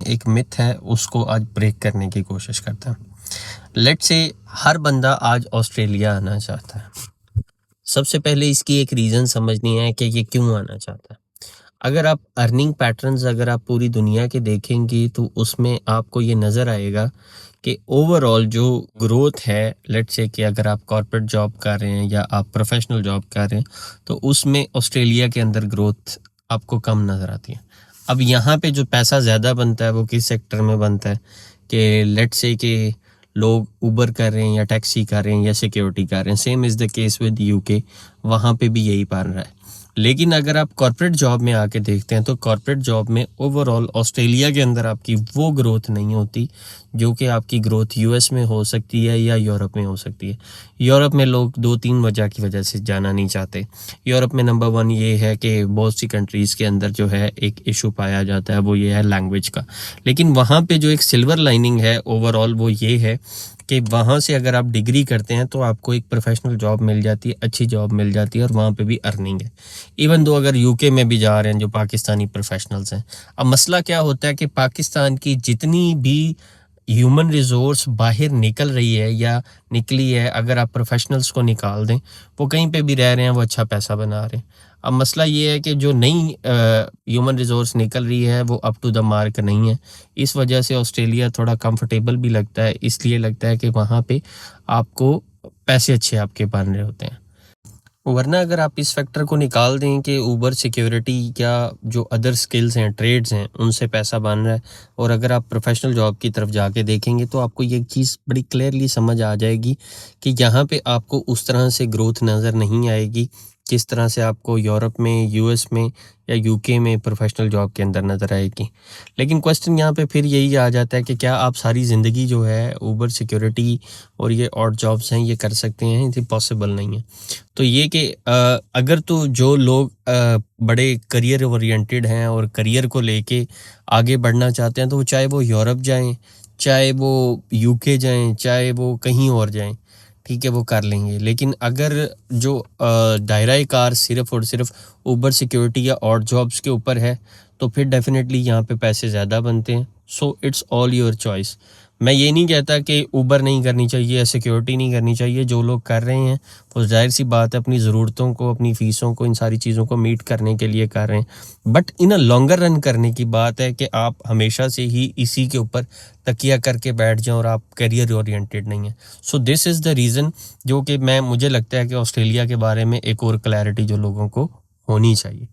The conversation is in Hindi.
एक मिथ है उसको आज ब्रेक करने की कोशिश करता है। लेट्स से हर बंदा आज ऑस्ट्रेलिया आना चाहता है। सबसे पहले इसकी एक रीज़न समझनी है कि ये क्यों आना चाहता है। अगर आप अर्निंग पैटर्न्स अगर आप पूरी दुनिया के देखेंगी तो उसमें आपको ये नज़र आएगा कि ओवरऑल जो ग्रोथ है, लेट्स से कि अगर आप कॉर्पोरेट जॉब कर रहे हैं या आप प्रोफेशनल जॉब कर रहे हैं, तो उसमें ऑस्ट्रेलिया के अंदर ग्रोथ आपको कम नज़र आती है। अब यहाँ पे जो पैसा ज़्यादा बनता है वो किस सेक्टर में बनता है कि लेट्स से कि लोग उबर कर रहे हैं या टैक्सी कर रहे हैं या सिक्योरिटी कर रहे हैं। Same is the case with UK, वहाँ पे भी यही बन रहा है। लेकिन अगर आप कॉर्पोरेट जॉब में आके देखते हैं तो कॉर्पोरेट जॉब में ओवरऑल ऑस्ट्रेलिया के अंदर आपकी वो ग्रोथ नहीं होती जो कि आपकी ग्रोथ यूएस में हो सकती है या यूरोप में हो सकती है। यूरोप में लोग 2-3 वजह की वजह से जाना नहीं चाहते। यूरोप में नंबर 1 ये है कि बहुत सी कंट्रीज़ के अंदर जो है एक इशू पाया जाता है, वो ये है लैंग्वेज का। लेकिन वहाँ पे जो एक सिल्वर लाइनिंग है ओवरऑल वो ये है कि वहाँ से अगर आप डिग्री करते हैं तो आपको एक प्रोफेशनल जॉब मिल जाती है, अच्छी जॉब मिल जाती है और वहाँ पे भी अर्निंग है। इवन दो अगर यूके में भी जा रहे हैं जो पाकिस्तानी प्रोफेशनल्स हैं। अब मसला क्या होता है कि पाकिस्तान की जितनी भी ह्यूमन रिसोर्स बाहर निकल रही है या निकली है, अगर आप प्रोफेशनल्स को निकाल दें, वो कहीं पे भी रह रहे हैं, वो अच्छा पैसा बना रहे हैं। अब मसला ये है कि जो नई ह्यूमन रिसोर्स निकल रही है वो अप टू द मार्क नहीं है। इस वजह से ऑस्ट्रेलिया थोड़ा कंफर्टेबल भी लगता है, इसलिए लगता है कि वहाँ पे आपको पैसे अच्छे आपके बन रहे होते हैं। वरना अगर आप इस फैक्टर को निकाल दें कि ऊबर सिक्योरिटी या जो अदर स्किल्स हैं, ट्रेड्स हैं, उनसे पैसा बन रहा है, और अगर आप प्रोफेशनल जॉब की तरफ जाके देखेंगे तो आपको ये चीज़ बड़ी क्लियरली समझ आ जाएगी कि यहाँ पे आपको उस तरह से ग्रोथ नज़र नहीं आएगी जिस तरह से आपको यूरोप में, यूएस में या यूके में प्रोफेशनल जॉब के अंदर नज़र आएगी। लेकिन क्वेश्चन यहाँ पे फिर यही आ जाता है कि क्या आप सारी ज़िंदगी जो है ऊबर सिक्योरिटी और ये ऑड जॉब्स हैं ये कर सकते हैं? ये पॉसिबल नहीं है। तो ये कि अगर तो जो लोग बड़े करियर ओरिएंटेड हैं और करियर को लेके आगे बढ़ना चाहते हैं, तो वो चाहे वो यूरोप जाएं, चाहे वो यूके जाएं, चाहे वो कहीं और जाएं, ठीक है, वो कर लेंगे। लेकिन अगर जो दायरा कार सिर्फ और सिर्फ ऊबर सिक्योरिटी या और जॉब्स के ऊपर है तो फिर डेफिनेटली यहाँ पे पैसे ज़्यादा बनते हैं। So it's all your choice. मैं ये नहीं कहता कि ऊबर नहीं करनी चाहिए या सिक्योरिटी नहीं करनी चाहिए। जो लोग कर रहे हैं वो जाहिर सी बात है अपनी ज़रूरतों को, अपनी फ़ीसों को, इन सारी चीज़ों को मीट करने के लिए कर रहे हैं। But in a longer run करने की बात है कि आप हमेशा से ही इसी के ऊपर तकिया करके बैठ जाएं और आप करियर ओरिएंटेड नहीं हैं। So this is the reason जो कि मुझे लगता है कि ऑस्ट्रेलिया के बारे में एक और क्लैरिटी जो लोगों को होनी चाहिए।